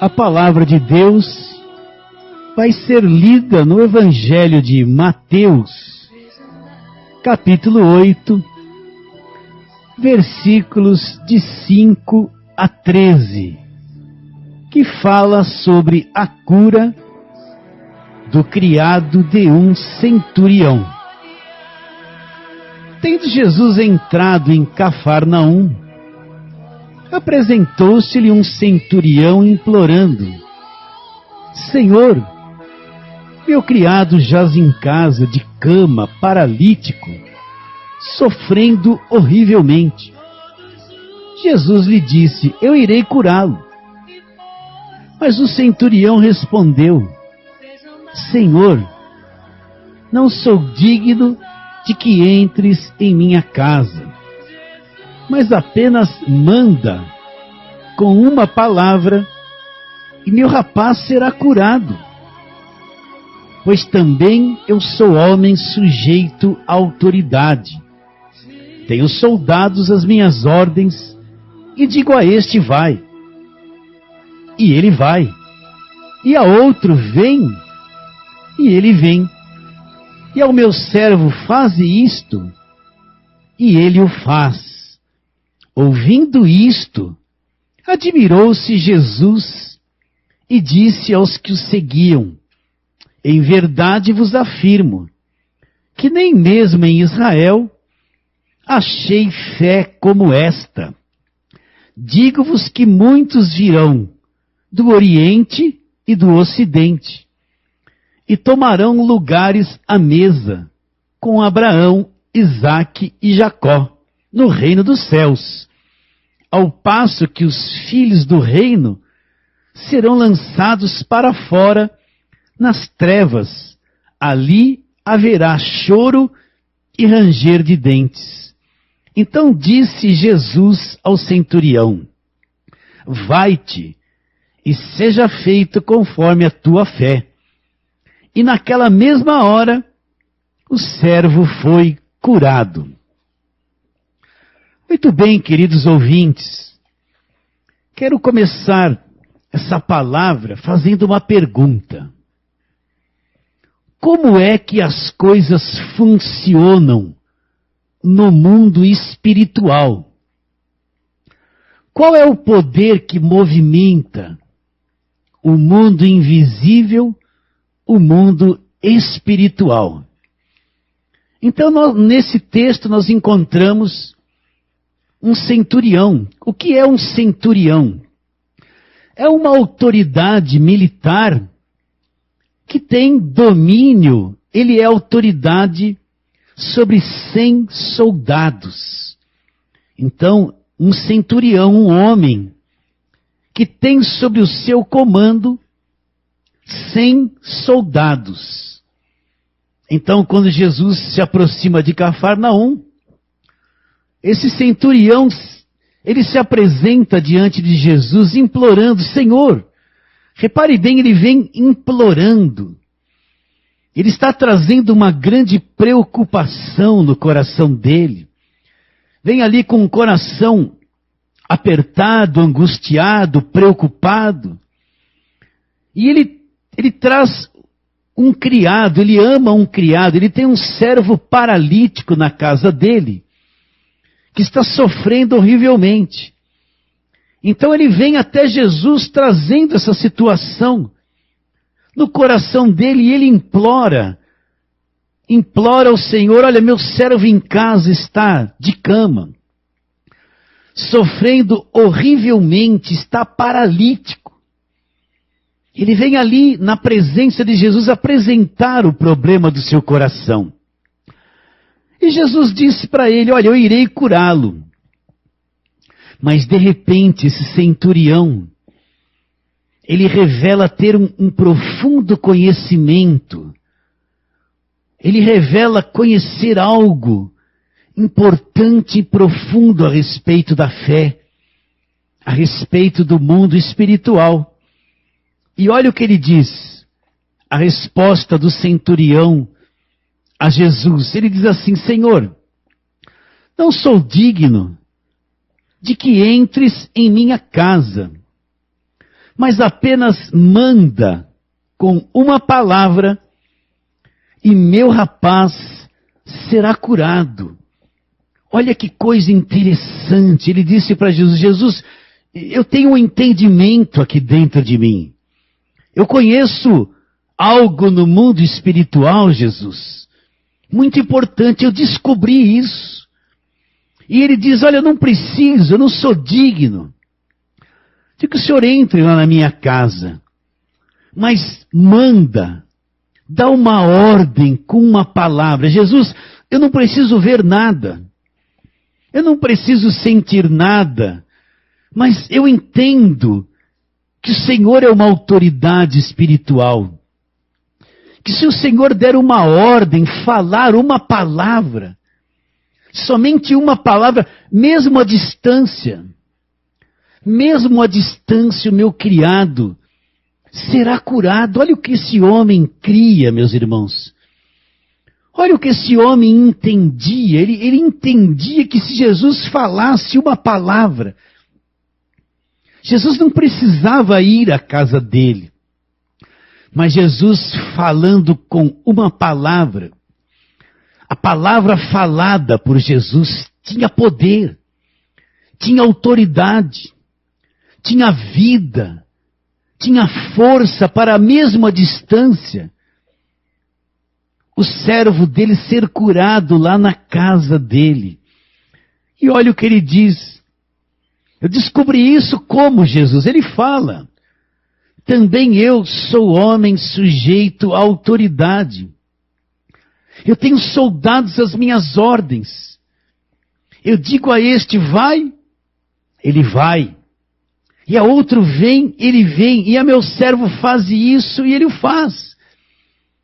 A palavra de Deus vai ser lida no Evangelho de Mateus, capítulo 8, versículos de 5 a 13, que fala sobre a cura do criado de um centurião. Tendo Jesus entrado em Cafarnaum, apresentou-se-lhe um centurião implorando: Senhor, meu criado jaz em casa de cama, paralítico, sofrendo horrivelmente. Jesus lhe disse: eu irei curá-lo. Mas o centurião respondeu: Senhor, não sou digno de que entres em minha casa, mas apenas manda com uma palavra e meu rapaz será curado. Pois também eu sou homem sujeito à autoridade. Tenho soldados às minhas ordens e digo a este: vai, e ele vai, e a outro: vem, e ele vem, e ao meu servo: faze isto, e ele o faz. Ouvindo isto, admirou-se Jesus e disse aos que o seguiam: em verdade vos afirmo que nem mesmo em Israel achei fé como esta. Digo-vos que muitos virão do Oriente e do Ocidente e tomarão lugares à mesa com Abraão, Isaque e Jacó no reino dos céus, ao passo que os filhos do reino serão lançados para fora nas trevas. Ali haverá choro e ranger de dentes. Então disse Jesus ao centurião: vai-te e seja feito conforme a tua fé. E naquela mesma hora o servo foi curado. Muito bem, queridos ouvintes, quero começar essa palavra fazendo uma pergunta. Como é que as coisas funcionam no mundo espiritual? Qual é o poder que movimenta o mundo invisível, o mundo espiritual? Então, nesse texto nós encontramos um centurião. O que é um centurião? É uma autoridade militar que tem domínio, ele é autoridade sobre 100 soldados. Então, um centurião, um homem, que tem sobre o seu comando 100 soldados. Então, quando Jesus se aproxima de Cafarnaum, esse centurião, ele se apresenta diante de Jesus implorando: Senhor, repare bem, ele vem implorando. Ele está trazendo uma grande preocupação no coração dele. Vem ali com o coração apertado, angustiado, preocupado. E ele traz um criado, ele ama um criado, ele tem um servo paralítico na casa dele, que está sofrendo horrivelmente. Então ele vem até Jesus trazendo essa situação no coração dele e ele implora ao Senhor: olha, meu servo em casa está de cama, sofrendo horrivelmente, está paralítico. Ele vem ali na presença de Jesus apresentar o problema do seu coração. E Jesus disse para ele: olha, eu irei curá-lo. Mas de repente esse centurião, ele revela ter um profundo conhecimento. Ele revela conhecer algo importante e profundo a respeito da fé, a respeito do mundo espiritual. E olha o que ele diz, a resposta do centurião a Jesus. Ele diz assim: Senhor, não sou digno de que entres em minha casa, mas apenas manda com uma palavra e meu rapaz será curado. Olha que coisa interessante. Ele disse para Jesus: Jesus, eu tenho um entendimento aqui dentro de mim. Eu conheço algo no mundo espiritual, Jesus. Muito importante, eu descobri isso. E ele diz: olha, eu não preciso, eu não sou digno de que o senhor entre lá na minha casa. Mas manda, dá uma ordem com uma palavra. Jesus, eu não preciso ver nada. Eu não preciso sentir nada. Mas eu entendo que o Senhor é uma autoridade espiritual. Que se o Senhor der uma ordem, falar uma palavra, somente uma palavra, mesmo à distância, o meu criado será curado. Olha o que esse homem cria, meus irmãos. Olha o que esse homem entendia. Ele entendia que se Jesus falasse uma palavra, Jesus não precisava ir à casa dele. Mas Jesus falando com uma palavra, a palavra falada por Jesus tinha poder, tinha autoridade, tinha vida, tinha força para, mesmo à distância, o servo dele ser curado lá na casa dele. E olha o que ele diz. Eu descobri isso como Jesus. Ele fala: também eu sou homem sujeito à autoridade. Eu tenho soldados às minhas ordens. Eu digo a este: vai, ele vai. E a outro: vem, ele vem. E a meu servo: faz isso, e ele o faz.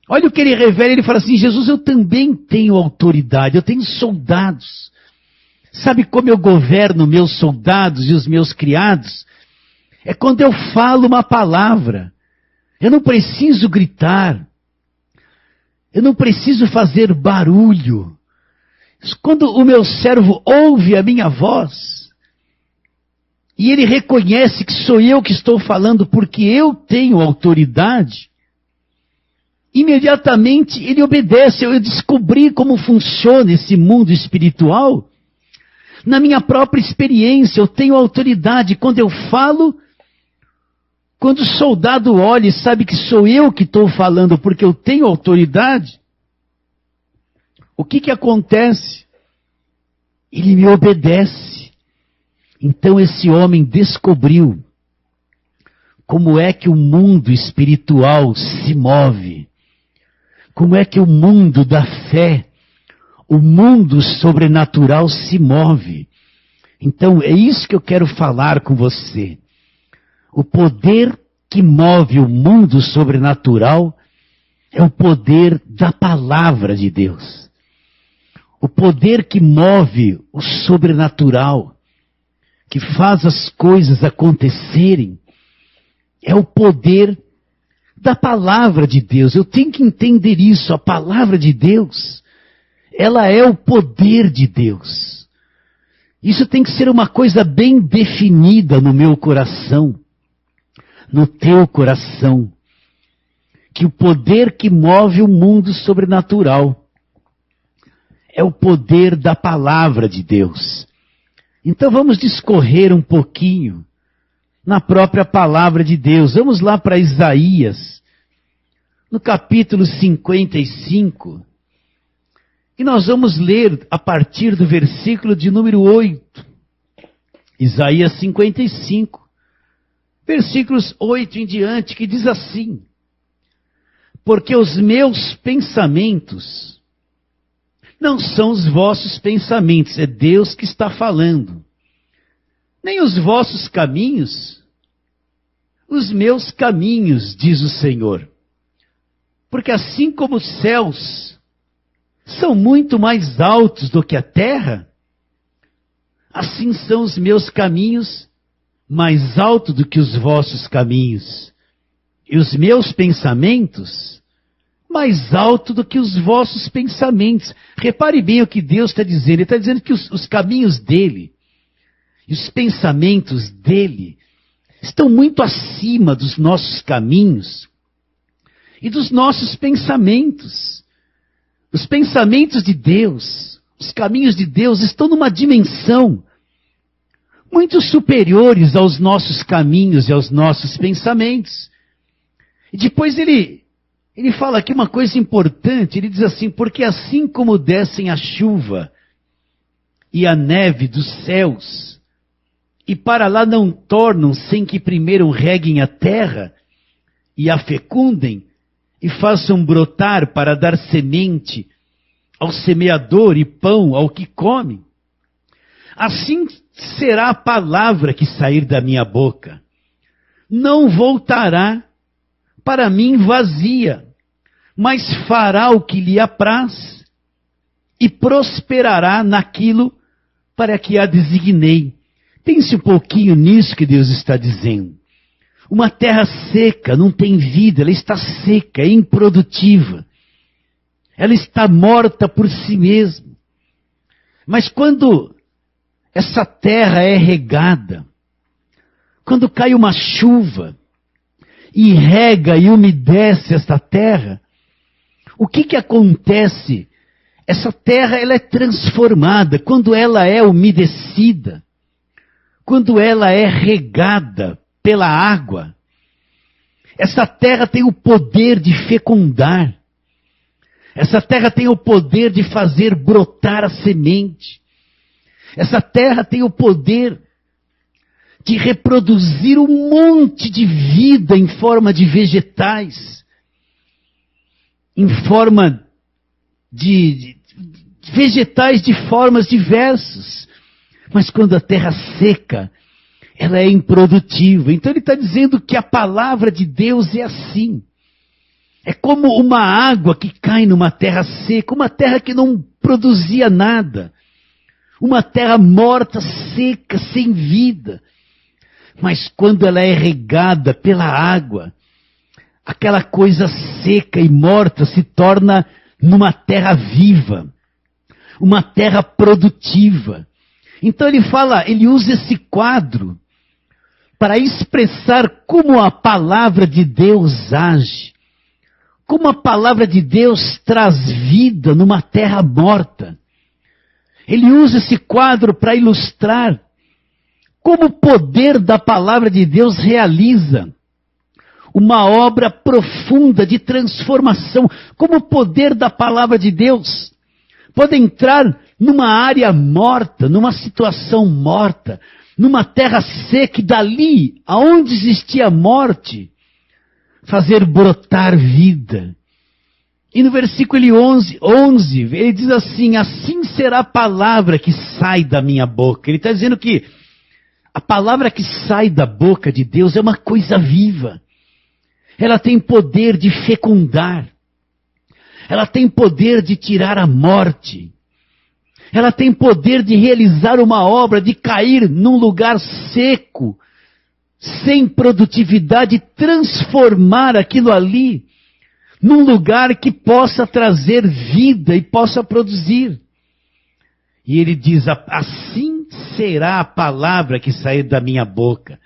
Olha o que ele revela. Ele fala assim: Jesus, eu também tenho autoridade, eu tenho soldados. Sabe como eu governo meus soldados e os meus criados? É quando eu falo uma palavra. Eu não preciso gritar. Eu não preciso fazer barulho. Quando o meu servo ouve a minha voz, e ele reconhece que sou eu que estou falando porque eu tenho autoridade, imediatamente ele obedece. Eu descobri como funciona esse mundo espiritual na minha própria experiência. Eu tenho autoridade. Quando eu falo, quando o soldado olha e sabe que sou eu que estou falando porque eu tenho autoridade, o que acontece? Ele me obedece. Então esse homem descobriu como é que o mundo espiritual se move, como é que o mundo da fé, o mundo sobrenatural se move. Então é isso que eu quero falar com você. O poder que move o mundo sobrenatural é o poder da palavra de Deus. O poder que move o sobrenatural, que faz as coisas acontecerem, é o poder da palavra de Deus. Eu tenho que entender isso. A palavra de Deus, ela é o poder de Deus. Isso tem que ser uma coisa bem definida no meu coração, no teu coração, que o poder que move o mundo sobrenatural é o poder da palavra de Deus. Então vamos discorrer um pouquinho na própria palavra de Deus. Vamos lá para Isaías, no capítulo 55, e nós vamos ler a partir do versículo de número 8. Isaías 55. Versículos 8 em diante, que diz assim: porque os meus pensamentos não são os vossos pensamentos, é Deus que está falando, nem os vossos caminhos, os meus caminhos, diz o Senhor. Porque assim como os céus são muito mais altos do que a terra, assim são os meus caminhos mais alto do que os vossos caminhos, e os meus pensamentos mais alto do que os vossos pensamentos. Repare bem o que Deus está dizendo. Ele está dizendo que os caminhos dele e os pensamentos dele estão muito acima dos nossos caminhos e dos nossos pensamentos. Os pensamentos de Deus, os caminhos de Deus estão numa dimensão muito superiores aos nossos caminhos e aos nossos pensamentos. E depois ele fala aqui uma coisa importante, ele diz assim, porque assim como descem a chuva e a neve dos céus, e para lá não tornam sem que primeiro reguem a terra e a fecundem, e façam brotar para dar semente ao semeador e pão ao que come, assim será a palavra que sair da minha boca. Não voltará para mim vazia, mas fará o que lhe apraz e prosperará naquilo para que a designei. Pense um pouquinho nisso que Deus está dizendo. Uma terra seca não tem vida, ela está seca, é improdutiva. Ela está morta por si mesma. Mas quando essa terra é regada, quando cai uma chuva e rega e umedece esta terra, o que acontece? Essa terra ela é transformada quando ela é umedecida, quando ela é regada pela água. Essa terra tem o poder de fecundar. Essa terra tem o poder de fazer brotar a semente. Essa terra tem o poder de reproduzir um monte de vida em forma de vegetais, em forma de vegetais de formas diversas. Mas quando a terra seca, ela é improdutiva. Então ele está dizendo que a palavra de Deus é assim. É como uma água que cai numa terra seca, uma terra que não produzia nada. Uma terra morta, seca, sem vida. Mas quando ela é regada pela água, aquela coisa seca e morta se torna numa terra viva, uma terra produtiva. Então ele usa esse quadro para expressar como a palavra de Deus age, como a palavra de Deus traz vida numa terra morta. Ele usa esse quadro para ilustrar como o poder da palavra de Deus realiza uma obra profunda de transformação, como o poder da palavra de Deus pode entrar numa área morta, numa situação morta, numa terra seca, e dali, aonde existia morte, fazer brotar vida. E no versículo 11, ele diz assim, assim será a palavra que sai da minha boca. Ele está dizendo que a palavra que sai da boca de Deus é uma coisa viva. Ela tem poder de fecundar. Ela tem poder de tirar a morte. Ela tem poder de realizar uma obra, de cair num lugar seco, sem produtividade, transformar aquilo ali num lugar que possa trazer vida e possa produzir. E ele diz, assim será a palavra que sair da minha boca.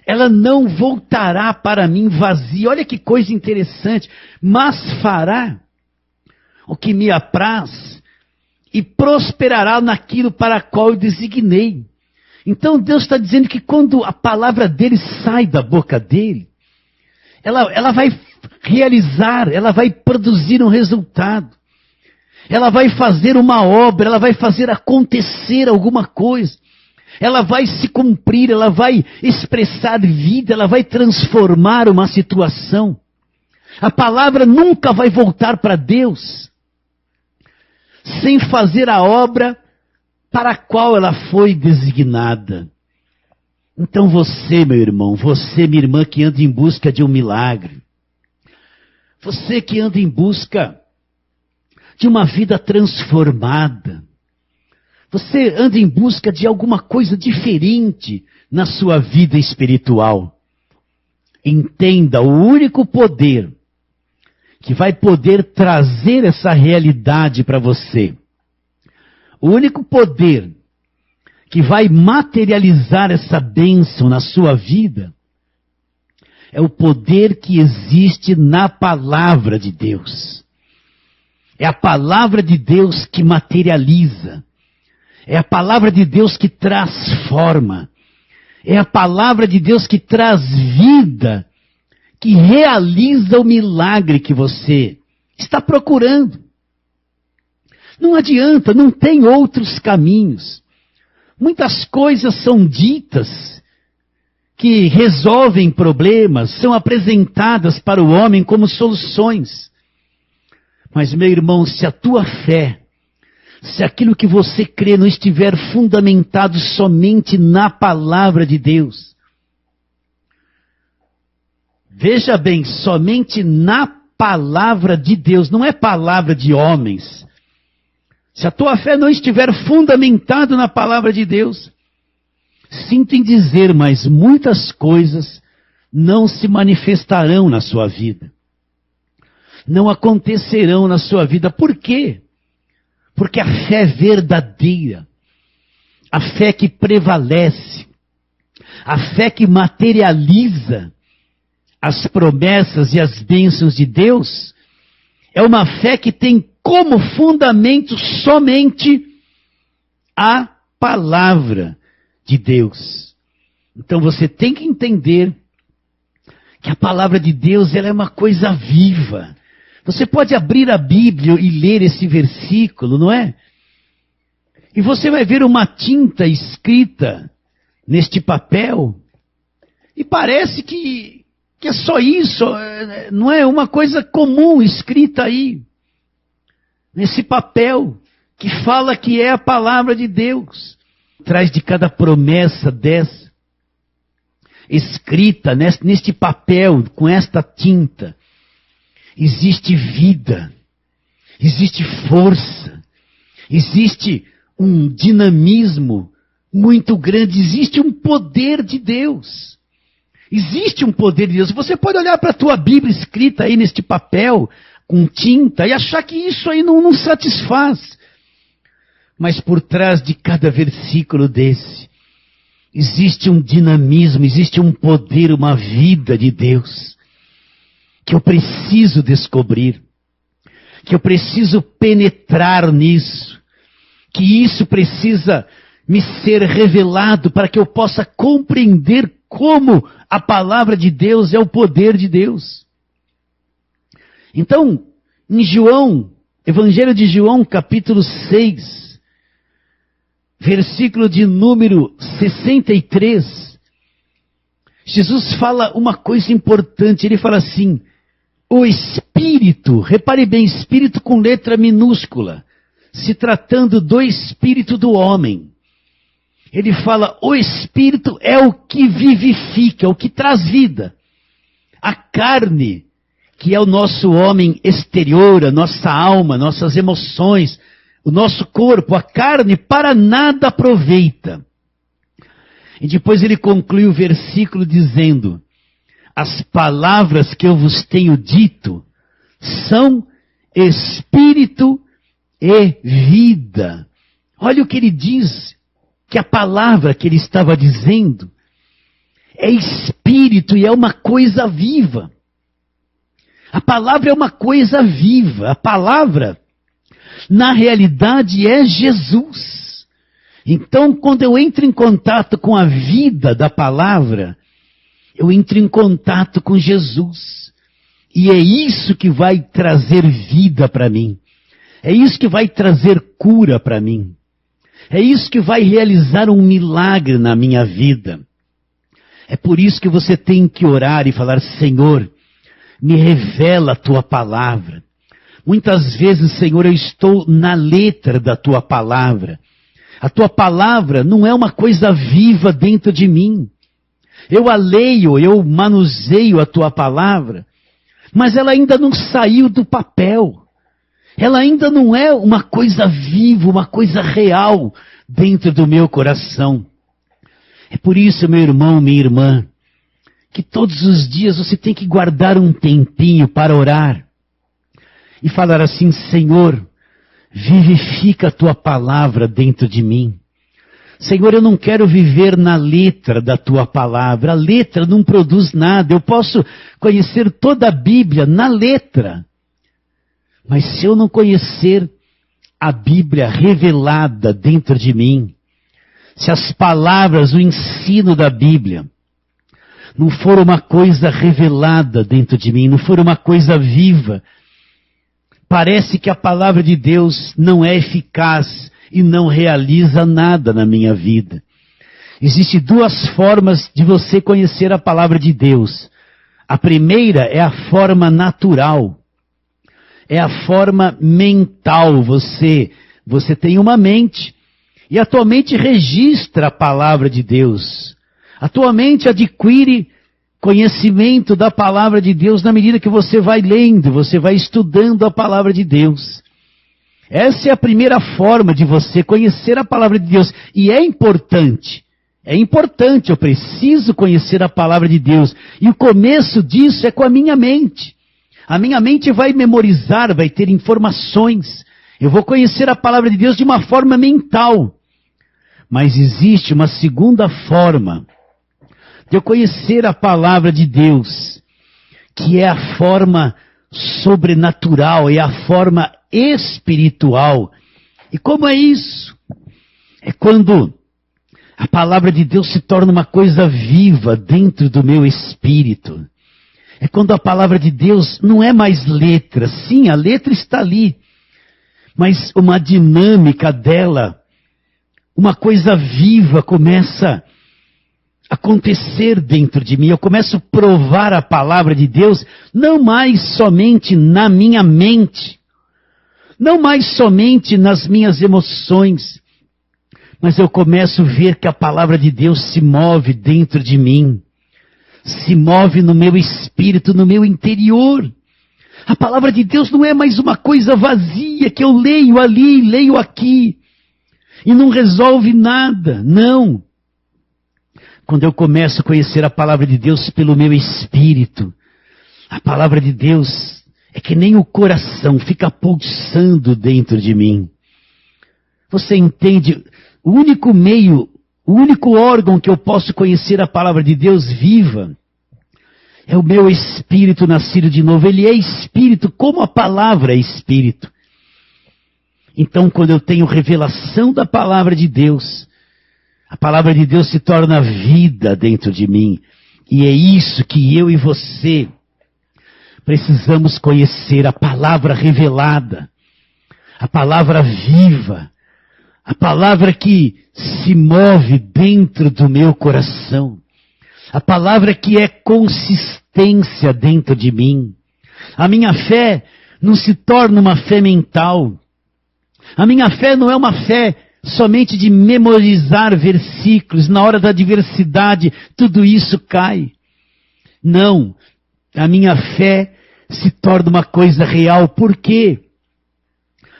Ela não voltará para mim vazia. Olha que coisa interessante. Mas fará o que me apraz e prosperará naquilo para a qual eu designei. Então Deus está dizendo que quando a palavra dele sai da boca dele, ela vai realizar, ela vai produzir um resultado. Ela vai fazer uma obra, ela vai fazer acontecer alguma coisa. Ela vai se cumprir, ela vai expressar vida, ela vai transformar uma situação. A palavra nunca vai voltar para Deus sem fazer a obra para a qual ela foi designada. Então você, meu irmão, você, minha irmã, que anda em busca de um milagre, você que anda em busca de uma vida transformada, você anda em busca de alguma coisa diferente na sua vida espiritual, entenda, o único poder que vai poder trazer essa realidade para você, o único poder que vai materializar essa bênção na sua vida, é o poder que existe na palavra de Deus. É a palavra de Deus que materializa. É a palavra de Deus que transforma. É a palavra de Deus que traz vida, que realiza o milagre que você está procurando. Não adianta, não tem outros caminhos. Muitas coisas são ditas que resolvem problemas, são apresentadas para o homem como soluções. Mas, meu irmão, se a tua fé, se aquilo que você crê não estiver fundamentado somente na palavra de Deus, veja bem, somente na palavra de Deus, não é palavra de homens. Se a tua fé não estiver fundamentada na palavra de Deus, sinto em dizer, mas muitas coisas não se manifestarão na sua vida. Não acontecerão na sua vida. Por quê? Porque a fé verdadeira, a fé que prevalece, a fé que materializa as promessas e as bênçãos de Deus, é uma fé que tem como fundamento somente a palavra de Deus. Então você tem que entender que a palavra de Deus ela é uma coisa viva. Você pode abrir a Bíblia e ler esse versículo, não é? E você vai ver uma tinta escrita neste papel, e parece que é só isso, não é uma coisa comum escrita aí, nesse papel, que fala que é a palavra de Deus. Atrás de cada promessa dessa, escrita neste papel, com esta tinta, existe vida, existe força, existe um dinamismo muito grande, existe um poder de Deus. Existe um poder de Deus. Você pode olhar para a tua Bíblia escrita aí neste papel, com tinta, e achar que isso aí não satisfaz. Mas por trás de cada versículo desse, existe um dinamismo, existe um poder, uma vida de Deus, que eu preciso descobrir, que eu preciso penetrar nisso, que isso precisa me ser revelado para que eu possa compreender como a palavra de Deus é o poder de Deus. Então, em João, Evangelho de João, capítulo 6, versículo de número 63, Jesus fala uma coisa importante, ele fala assim, o Espírito, repare bem, Espírito com letra minúscula, se tratando do Espírito do homem. Ele fala, o Espírito é o que vivifica, o que traz vida. A carne, que é o nosso homem exterior, a nossa alma, nossas emoções, o nosso corpo, a carne para nada aproveita. E depois ele conclui o versículo dizendo, as palavras que eu vos tenho dito são Espírito e vida. Olha o que ele diz, que a palavra que ele estava dizendo é Espírito e é uma coisa viva. A palavra é uma coisa viva. A palavra, na realidade, é Jesus. Então, quando eu entro em contato com a vida da palavra, eu entro em contato com Jesus. E é isso que vai trazer vida para mim. É isso que vai trazer cura para mim. É isso que vai realizar um milagre na minha vida. É por isso que você tem que orar e falar, Senhor, me revela a tua palavra. Muitas vezes, Senhor, eu estou na letra da tua palavra. A tua palavra não é uma coisa viva dentro de mim. Eu a leio, eu manuseio a tua palavra, mas ela ainda não saiu do papel. Ela ainda não é uma coisa viva, uma coisa real dentro do meu coração. É por isso, meu irmão, minha irmã, que todos os dias você tem que guardar um tempinho para orar e falar assim, Senhor, vivifica a tua palavra dentro de mim. Senhor, eu não quero viver na letra da tua palavra. A letra não produz nada. Eu posso conhecer toda a Bíblia na letra. Mas se eu não conhecer a Bíblia revelada dentro de mim, se as palavras, o ensino da Bíblia, não for uma coisa revelada dentro de mim, não for uma coisa viva, parece que a palavra de Deus não é eficaz e não realiza nada na minha vida. Existem duas formas de você conhecer a palavra de Deus. A primeira é a forma natural. É a forma mental. Você tem uma mente e a tua mente registra a palavra de Deus. A tua mente adquire conhecimento da palavra de Deus na medida que você vai lendo, você vai estudando a palavra de Deus. Essa é a primeira forma de você conhecer a palavra de Deus. E é importante, eu preciso conhecer a palavra de Deus. E o começo disso é com a minha mente. A minha mente vai memorizar, vai ter informações. Eu vou conhecer a palavra de Deus de uma forma mental. Mas existe uma segunda forma de eu conhecer a palavra de Deus, que é a forma sobrenatural, é a forma espiritual. E como é isso? É quando a palavra de Deus se torna uma coisa viva dentro do meu espírito. É quando a palavra de Deus não é mais letra. Sim, a letra está ali, mas uma dinâmica dela, uma coisa viva começa a acontecer dentro de mim. Eu começo a provar a palavra de Deus, não mais somente na minha mente, não mais somente nas minhas emoções, mas eu começo a ver que a palavra de Deus se move dentro de mim, se move no meu espírito, no meu interior. A palavra de Deus não é mais uma coisa vazia que eu leio ali, leio aqui, e não resolve nada, não. Quando eu começo a conhecer a palavra de Deus pelo meu espírito, a palavra de Deus é que nem o coração fica pulsando dentro de mim. Você entende? O único meio, o único órgão que eu posso conhecer a palavra de Deus viva é o meu espírito nascido de novo. Ele é espírito, como a palavra é espírito. Então, quando eu tenho revelação da palavra de Deus, a palavra de Deus se torna vida dentro de mim. E é isso que eu e você precisamos conhecer, a palavra revelada, a palavra viva, a palavra que se move dentro do meu coração, a palavra que é consistência dentro de mim. A minha fé não se torna uma fé mental. A minha fé não é uma fé somente de memorizar versículos. Na hora da adversidade, tudo isso cai. Não. A minha fé se torna uma coisa real. Por quê?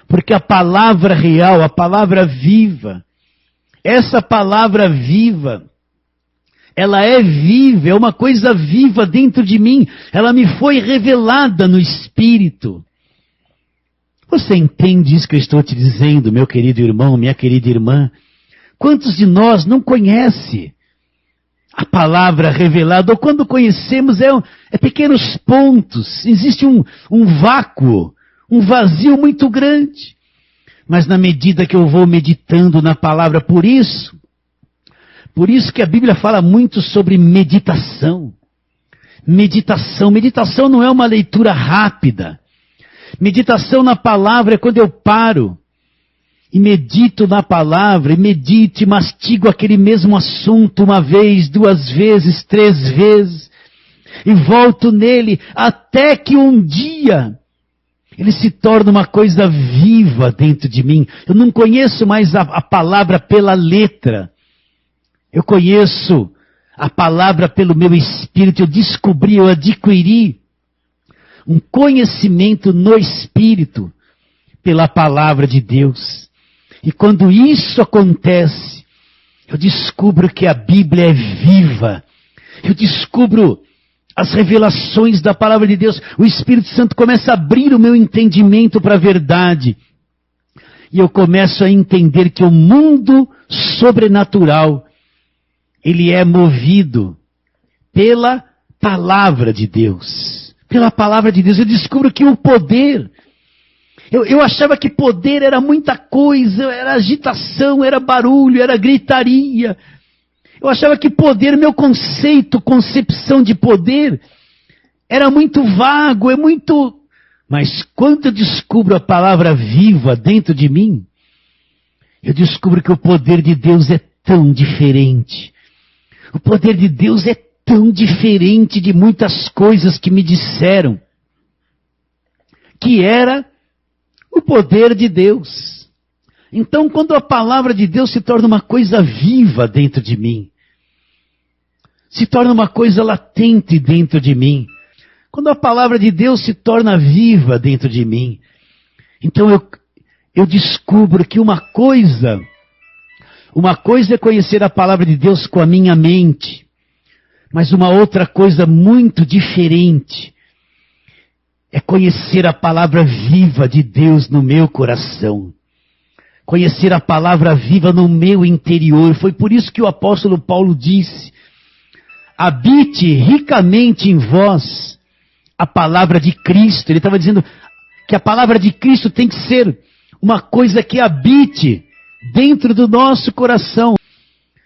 Porque a palavra real, a palavra viva, essa palavra viva, ela é viva, é uma coisa viva dentro de mim. Ela me foi revelada no Espírito. Você entende isso que eu estou te dizendo, meu querido irmão, minha querida irmã? Quantos de nós não conhece a palavra revelada? Ou quando conhecemos é pequenos pontos. Existe um vácuo, um vazio muito grande. Mas na medida que eu vou meditando na palavra, por isso que a Bíblia fala muito sobre meditação. Meditação não é uma leitura rápida. Meditação na palavra é quando eu paro e medito na palavra, e medito e mastigo aquele mesmo assunto uma vez, 2 vezes, 3 vezes, e volto nele até que um dia ele se torna uma coisa viva dentro de mim. Eu não conheço mais a palavra pela letra, eu conheço a palavra pelo meu espírito. Eu descobri, eu adquiri um conhecimento no Espírito, pela palavra de Deus. E quando isso acontece, eu descubro que a Bíblia é viva. Eu descubro as revelações da palavra de Deus. O Espírito Santo começa a abrir o meu entendimento para a verdade. E eu começo a entender que o mundo sobrenatural, ele é movido pela palavra de Deus. Pela palavra de Deus. Eu descubro que o poder... Eu achava que poder era muita coisa, era agitação, era barulho, era gritaria. Eu achava que poder, meu concepção de poder, era muito vago, é muito... Mas quando eu descubro a palavra viva dentro de mim, eu descubro que o poder de Deus é tão diferente. O poder de Deus é tão diferente de muitas coisas que me disseram que era o poder de Deus. Então, quando a palavra de Deus se torna uma coisa viva dentro de mim, se torna uma coisa latente dentro de mim, quando a palavra de Deus se torna viva dentro de mim, então eu descubro que uma coisa é conhecer a palavra de Deus com a minha mente, mas uma outra coisa muito diferente é conhecer a palavra viva de Deus no meu coração. Conhecer a palavra viva no meu interior. Foi por isso que o apóstolo Paulo disse: habite ricamente em vós a palavra de Cristo. Ele estava dizendo que a palavra de Cristo tem que ser uma coisa que habite dentro do nosso coração.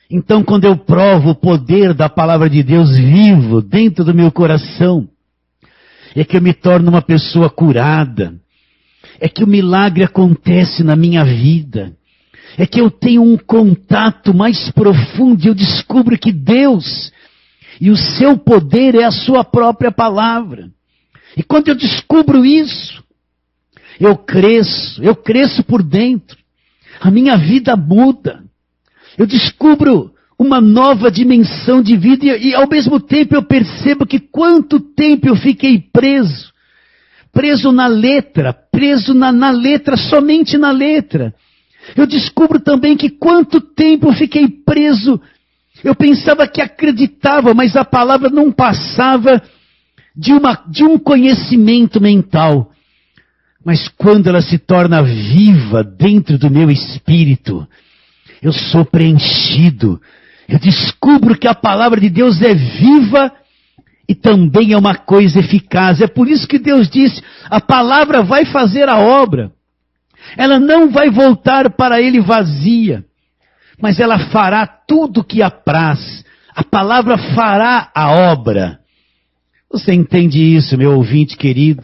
Então, quando eu provo o poder da palavra de Deus vivo dentro do meu coração, é que eu me torno uma pessoa curada. É que o milagre acontece na minha vida. É que eu tenho um contato mais profundo e eu descubro que Deus e o seu poder é a sua própria palavra. E quando eu descubro isso, eu cresço por dentro. A minha vida muda. Eu descubro uma nova dimensão de vida e ao mesmo tempo eu percebo que quanto tempo eu fiquei preso na letra, na letra, somente na letra. Eu descubro também que quanto tempo eu fiquei preso. Eu pensava que acreditava, mas a palavra não passava de um conhecimento mental. Mas quando ela se torna viva dentro do meu espírito, eu sou preenchido. Eu descubro que a palavra de Deus é viva e também é uma coisa eficaz. É por isso que Deus disse, a palavra vai fazer a obra. Ela não vai voltar para ele vazia, mas ela fará tudo o que apraz. A palavra fará a obra. Você entende isso, meu ouvinte querido?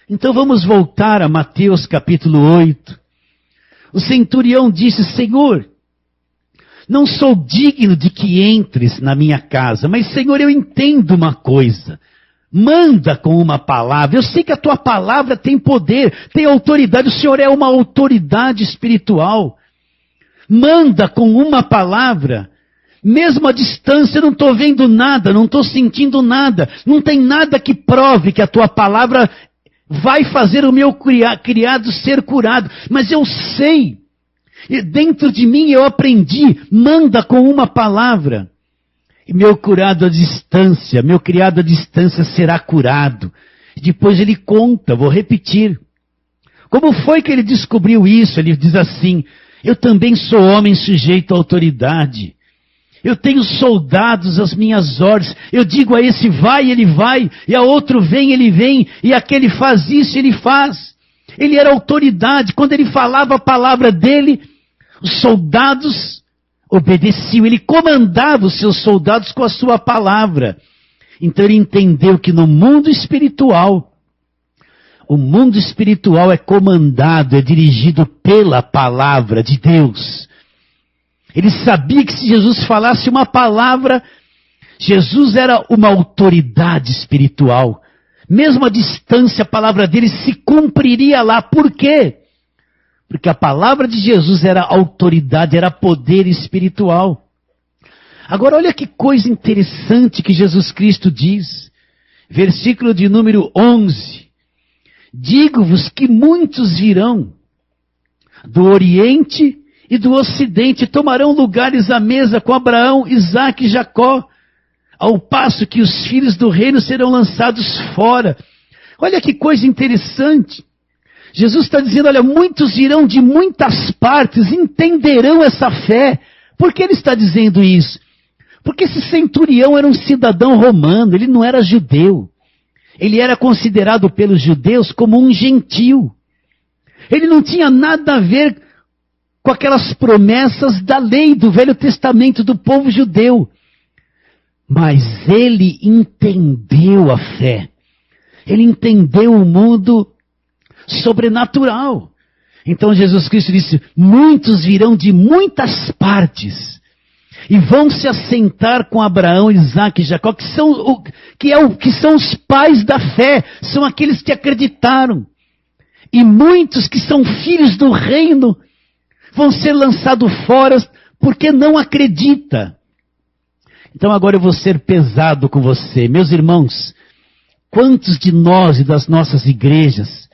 Então vamos voltar a Mateus capítulo 8. O centurião disse, Senhor, não sou digno de que entres na minha casa, mas Senhor, eu entendo uma coisa. Manda com uma palavra. Eu sei que a tua palavra tem poder, tem autoridade. O Senhor é uma autoridade espiritual. Manda com uma palavra. Mesmo à distância, eu não estou vendo nada, não estou sentindo nada. Não tem nada que prove que a tua palavra vai fazer o meu criado ser curado. Mas eu sei. E dentro de mim eu aprendi. Manda com uma palavra. E meu criado à distância será curado. Depois ele conta, vou repetir. Como foi que ele descobriu isso? Ele diz assim, eu também sou homem sujeito à autoridade. Eu tenho soldados às minhas ordens. Eu digo a esse vai, ele vai. E a outro vem, ele vem. E aquele faz isso, ele faz. Ele era autoridade. Quando ele falava a palavra dele, os soldados obedeciam. Ele comandava os seus soldados com a sua palavra. Então ele entendeu que no mundo espiritual, o mundo espiritual é comandado, é dirigido pela palavra de Deus. Ele sabia que se Jesus falasse uma palavra, Jesus era uma autoridade espiritual. Mesmo à distância, a palavra dele se cumpriria lá. Por quê? Porque a palavra de Jesus era autoridade, era poder espiritual. Agora olha que coisa interessante que Jesus Cristo diz. Versículo de número 11. Digo-vos que muitos virão do Oriente e do Ocidente, tomarão lugares à mesa com Abraão, Isaque e Jacó, ao passo que os filhos do reino serão lançados fora. Olha que coisa interessante. Jesus está dizendo, olha, muitos virão de muitas partes, entenderão essa fé. Por que ele está dizendo isso? Porque esse centurião era um cidadão romano, ele não era judeu. Ele era considerado pelos judeus como um gentil. Ele não tinha nada a ver com aquelas promessas da lei do Velho Testamento do povo judeu. Mas ele entendeu a fé. Ele entendeu o mundo sobrenatural. Então Jesus Cristo disse, muitos virão de muitas partes e vão se assentar com Abraão, Isaque e Jacó, que são os pais da fé, são aqueles que acreditaram. E muitos que são filhos do reino vão ser lançados fora porque não acredita. Então agora eu vou ser pesado com você. Meus irmãos, quantos de nós e das nossas igrejas,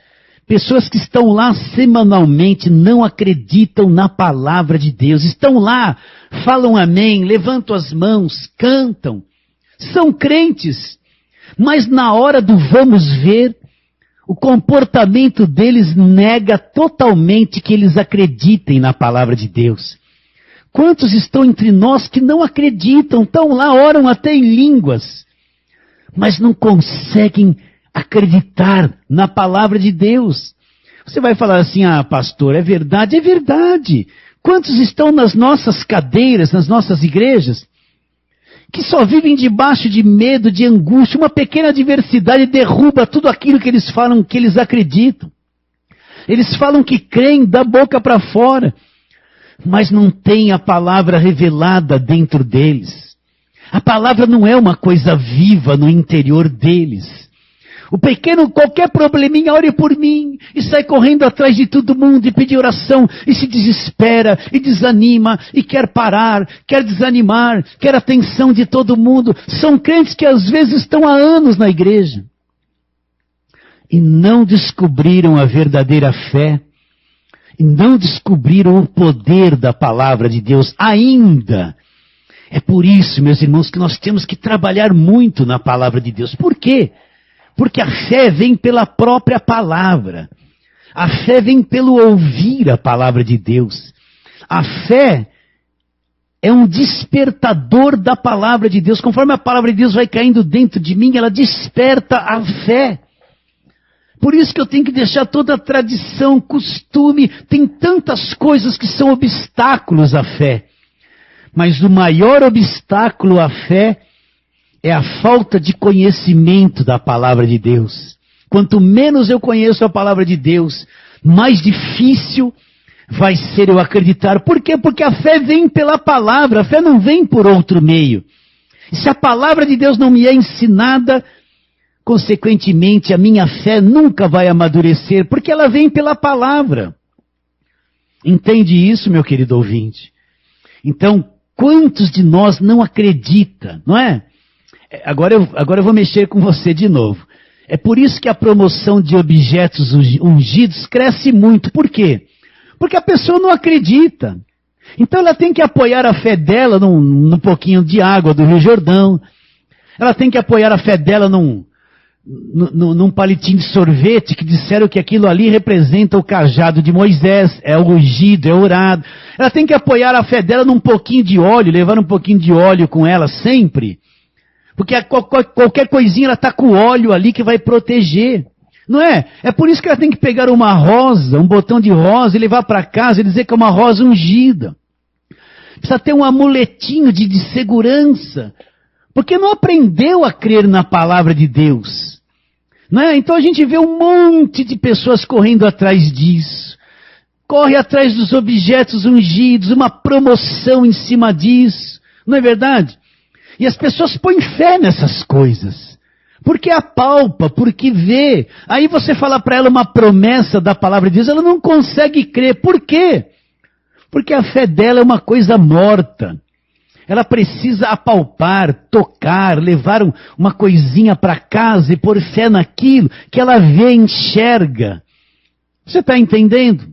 pessoas que estão lá semanalmente, não acreditam na palavra de Deus, estão lá, falam amém, levantam as mãos, cantam, são crentes, mas na hora do vamos ver, o comportamento deles nega totalmente que eles acreditem na palavra de Deus. Quantos estão entre nós que não acreditam, estão lá, oram até em línguas, mas não conseguem acreditar na palavra de Deus? Você vai falar assim, pastor, é verdade? É verdade. Quantos estão nas nossas cadeiras, nas nossas igrejas, que só vivem debaixo de medo, de angústia, uma pequena adversidade derruba tudo aquilo que eles falam, que eles acreditam. Eles falam que creem da boca para fora, mas não tem a palavra revelada dentro deles. A palavra não é uma coisa viva no interior deles. O pequeno, qualquer probleminha, ore por mim, e sai correndo atrás de todo mundo, e pede oração, e se desespera, e desanima, e quer parar, quer desanimar, quer atenção de todo mundo. São crentes que às vezes estão há anos na igreja, e não descobriram a verdadeira fé, e não descobriram o poder da palavra de Deus ainda. É por isso, meus irmãos, que nós temos que trabalhar muito na palavra de Deus. Por quê? Porque a fé vem pela própria palavra. A fé vem pelo ouvir a palavra de Deus. A fé é um despertador da palavra de Deus. Conforme a palavra de Deus vai caindo dentro de mim, ela desperta a fé. Por isso que eu tenho que deixar toda a tradição, costume, tem tantas coisas que são obstáculos à fé. Mas o maior obstáculo à fé é a falta de conhecimento da palavra de Deus. Quanto menos eu conheço a palavra de Deus, mais difícil vai ser eu acreditar. Por quê? Porque a fé vem pela palavra, a fé não vem por outro meio. E se a palavra de Deus não me é ensinada, consequentemente a minha fé nunca vai amadurecer, porque ela vem pela palavra. Entende isso, meu querido ouvinte? Então, quantos de nós não acreditam, não é? Agora eu vou mexer com você de novo. É por isso que a promoção de objetos ungidos cresce muito. Por quê? Porque a pessoa não acredita. Então ela tem que apoiar a fé dela num pouquinho de água do Rio Jordão. Ela tem que apoiar a fé dela num palitinho de sorvete, que disseram que aquilo ali representa o cajado de Moisés, é o ungido, é orado. Ela tem que apoiar a fé dela num pouquinho de óleo, levar um pouquinho de óleo com ela sempre. Porque qualquer coisinha ela está com óleo ali que vai proteger. Não é? É por isso que ela tem que pegar uma rosa, um botão de rosa e levar para casa e dizer que é uma rosa ungida. Precisa ter um amuletinho de segurança. Porque não aprendeu a crer na palavra de Deus. Não é? Então a gente vê um monte de pessoas correndo atrás disso. Corre atrás dos objetos ungidos, uma promoção em cima disso. Não é verdade? E as pessoas põem fé nessas coisas. Porque apalpa, porque vê. Aí você fala para ela uma promessa da palavra de Deus, ela não consegue crer. Por quê? Porque a fé dela é uma coisa morta. Ela precisa apalpar, tocar, levar uma coisinha para casa e pôr fé naquilo que ela vê, enxerga. Você está entendendo?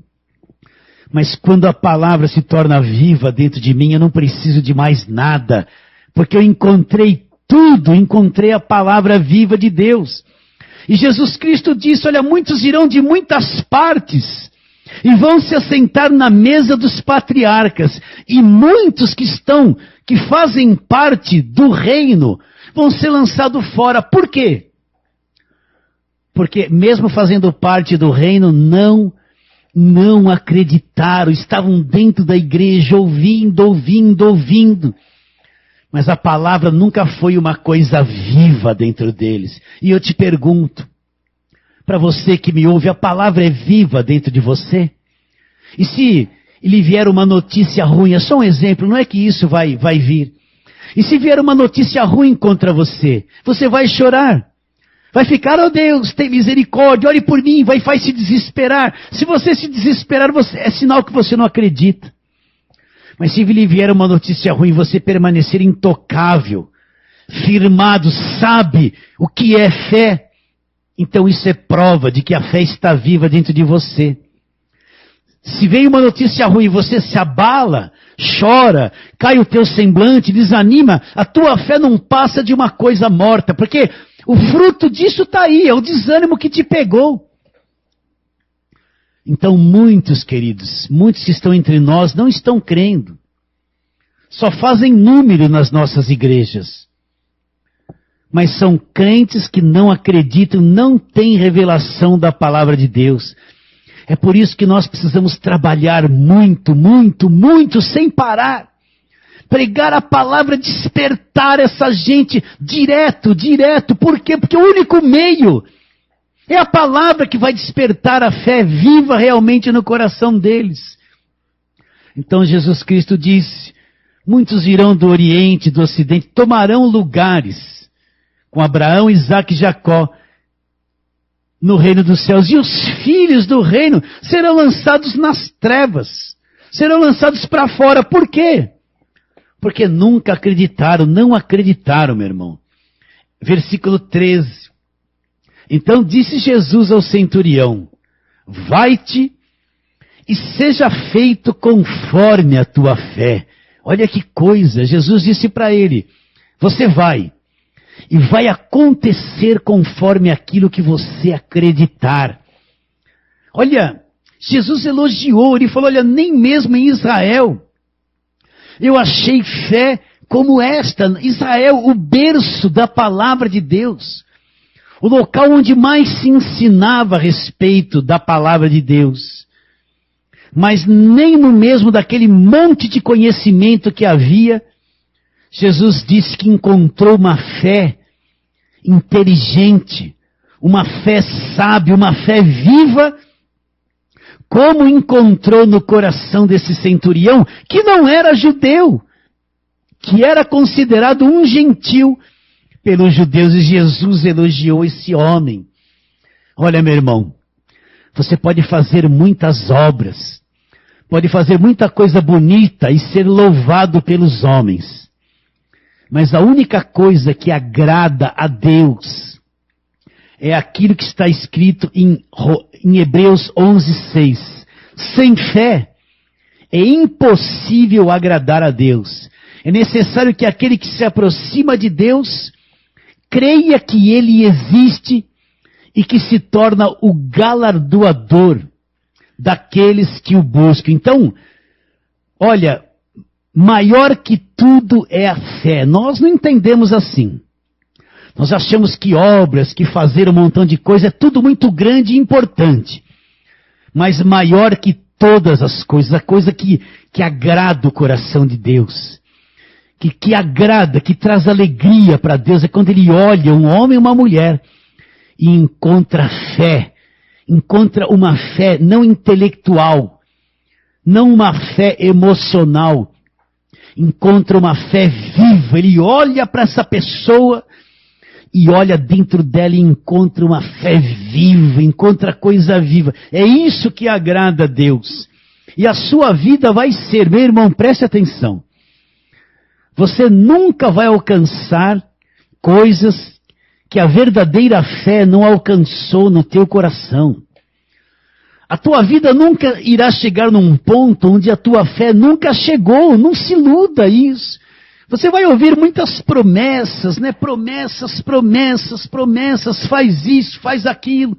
Mas quando a palavra se torna viva dentro de mim, eu não preciso de mais nada. Porque eu encontrei tudo, encontrei a palavra viva de Deus. E Jesus Cristo disse, olha, muitos irão de muitas partes e vão se assentar na mesa dos patriarcas. E muitos que fazem parte do reino, vão ser lançados fora. Por quê? Porque mesmo fazendo parte do reino, não acreditaram, estavam dentro da igreja, ouvindo. Mas a palavra nunca foi uma coisa viva dentro deles. E eu te pergunto, para você que me ouve, a palavra é viva dentro de você? E se lhe vier uma notícia ruim, é só um exemplo, não é que isso vai vir. E se vier uma notícia ruim contra você, você vai chorar. Vai ficar, oh Deus, tem misericórdia, ore por mim, vai se desesperar. Se você se desesperar, é sinal que você não acredita. Mas se lhe vier uma notícia ruim, você permanecer intocável, firmado, sabe o que é fé, então isso é prova de que a fé está viva dentro de você. Se vem uma notícia ruim, você se abala, chora, cai o teu semblante, desanima, a tua fé não passa de uma coisa morta, porque o fruto disso está aí, é o desânimo que te pegou. Então muitos, queridos, muitos que estão entre nós não estão crendo. Só fazem número nas nossas igrejas. Mas são crentes que não acreditam, não têm revelação da palavra de Deus. É por isso que nós precisamos trabalhar muito, sem parar. Pregar a palavra, despertar essa gente direto. Por quê? Porque o único meio é a palavra que vai despertar a fé viva realmente no coração deles. Então Jesus Cristo disse, muitos virão do Oriente, do Ocidente, tomarão lugares com Abraão, Isaque e Jacó no reino dos céus. E os filhos do reino serão lançados nas trevas, serão lançados para fora. Por quê? Porque nunca acreditaram, não acreditaram, meu irmão. Versículo 13. Então disse Jesus ao centurião, vai-te e seja feito conforme a tua fé. Olha que coisa, Jesus disse para ele, você vai, e vai acontecer conforme aquilo que você acreditar. Olha, Jesus elogiou, ele falou, olha, nem mesmo em Israel eu achei fé como esta. Israel, o berço da palavra de Deus. O local onde mais se ensinava a respeito da palavra de Deus. Mas nem no mesmo daquele monte de conhecimento que havia, Jesus disse que encontrou uma fé inteligente, uma fé sábia, uma fé viva, como encontrou no coração desse centurião, que não era judeu, que era considerado um gentil pelos judeus, e Jesus elogiou esse homem. Olha, meu irmão, você pode fazer muitas obras, pode fazer muita coisa bonita e ser louvado pelos homens, mas a única coisa que agrada a Deus é aquilo que está escrito em Hebreus 11:6. Sem fé é impossível agradar a Deus. É necessário que aquele que se aproxima de Deus creia que Ele existe e que se torna o galardoador daqueles que o buscam. Então, olha, maior que tudo é a fé. Nós não entendemos assim. Nós achamos que obras, que fazer um montão de coisa é tudo muito grande e importante. Mas maior que todas as coisas, a coisa que agrada o coração de Deus, que agrada, que traz alegria para Deus, é quando Ele olha um homem e uma mulher e encontra fé, encontra uma fé não intelectual, não uma fé emocional, encontra uma fé viva. Ele olha para essa pessoa e olha dentro dela e encontra uma fé viva, encontra coisa viva. É isso que agrada a Deus. E a sua vida vai ser, meu irmão, preste atenção. Você nunca vai alcançar coisas que a verdadeira fé não alcançou no teu coração. A tua vida nunca irá chegar num ponto onde a tua fé nunca chegou. Não se iluda isso. Você vai ouvir muitas promessas, né? Promessas, promessas, promessas, faz isso, faz aquilo.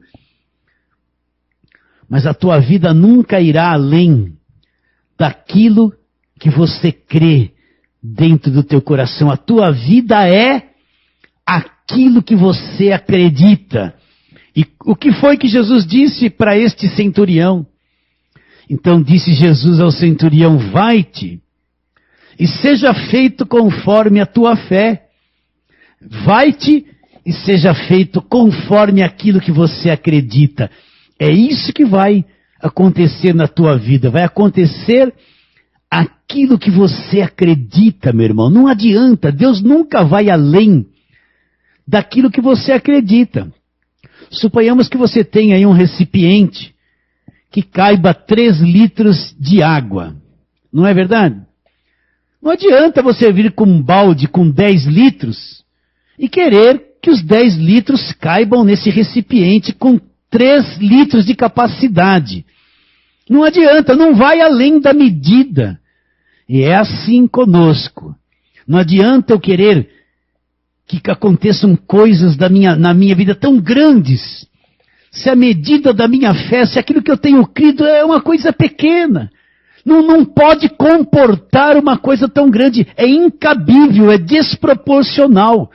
Mas a tua vida nunca irá além daquilo que você crê dentro do teu coração. A tua vida é aquilo que você acredita. E o que foi que Jesus disse para este centurião? Então disse Jesus ao centurião: vai-te e seja feito conforme a tua fé. Vai-te e seja feito conforme aquilo que você acredita. É isso que vai acontecer na tua vida. Vai acontecer aquilo que você acredita, meu irmão. Não adianta. Deus nunca vai além daquilo que você acredita. Suponhamos que você tenha aí um recipiente que caiba 3 litros de água. Não é verdade? Não adianta você vir com um balde com 10 litros e querer que os 10 litros caibam nesse recipiente com 3 litros de capacidade. Não adianta, não vai além da medida. E é assim conosco. Não adianta eu querer que aconteçam coisas na minha vida tão grandes, se a medida da minha fé, se aquilo que eu tenho crido é uma coisa pequena. Não pode comportar uma coisa tão grande. É incabível, é desproporcional.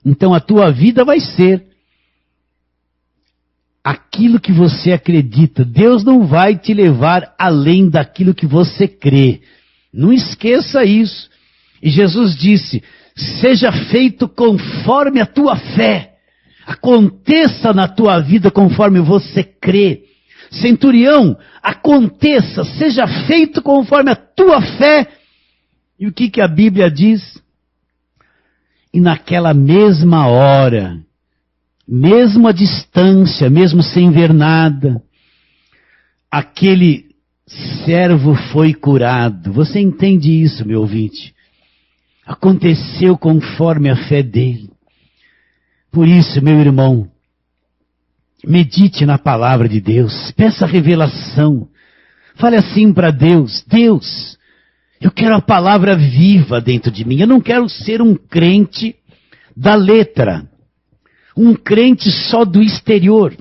Então a tua vida vai ser aquilo que você acredita. Deus não vai te levar além daquilo que você crê. Não esqueça isso. E Jesus disse: seja feito conforme a tua fé. Aconteça na tua vida conforme você crê. Centurião, aconteça, seja feito conforme a tua fé. E o que a Bíblia diz? E naquela mesma hora, mesmo à distância, mesmo sem ver nada, aquele servo foi curado. Você entende isso, meu ouvinte? Aconteceu conforme a fé dele. Por isso, meu irmão, medite na palavra de Deus, peça revelação. Fale assim para Deus: Deus, eu quero a palavra viva dentro de mim. Eu não quero ser um crente da letra, um crente só do exterior,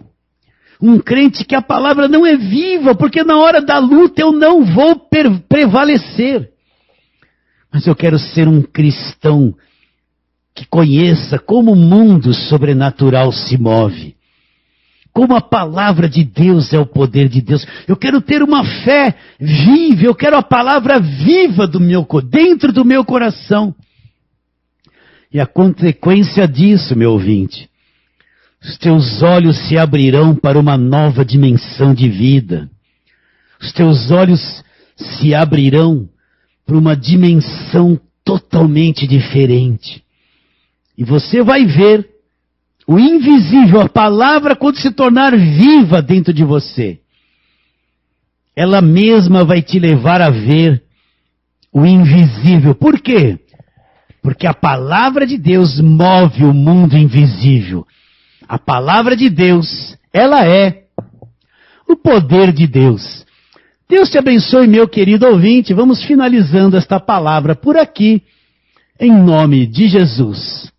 um crente que a palavra não é viva, porque na hora da luta eu não vou prevalecer. Mas eu quero ser um cristão que conheça como o mundo sobrenatural se move, como a palavra de Deus é o poder de Deus. Eu quero ter uma fé viva, eu quero a palavra viva dentro do meu coração. E a consequência disso, meu ouvinte, os teus olhos se abrirão para uma nova dimensão de vida. Os teus olhos se abrirão para uma dimensão totalmente diferente. E você vai ver o invisível, a palavra, quando se tornar viva dentro de você, ela mesma vai te levar a ver o invisível. Por quê? Porque a palavra de Deus move o mundo invisível. A palavra de Deus, ela é o poder de Deus. Deus te abençoe, meu querido ouvinte. Vamos finalizando esta palavra por aqui, em nome de Jesus.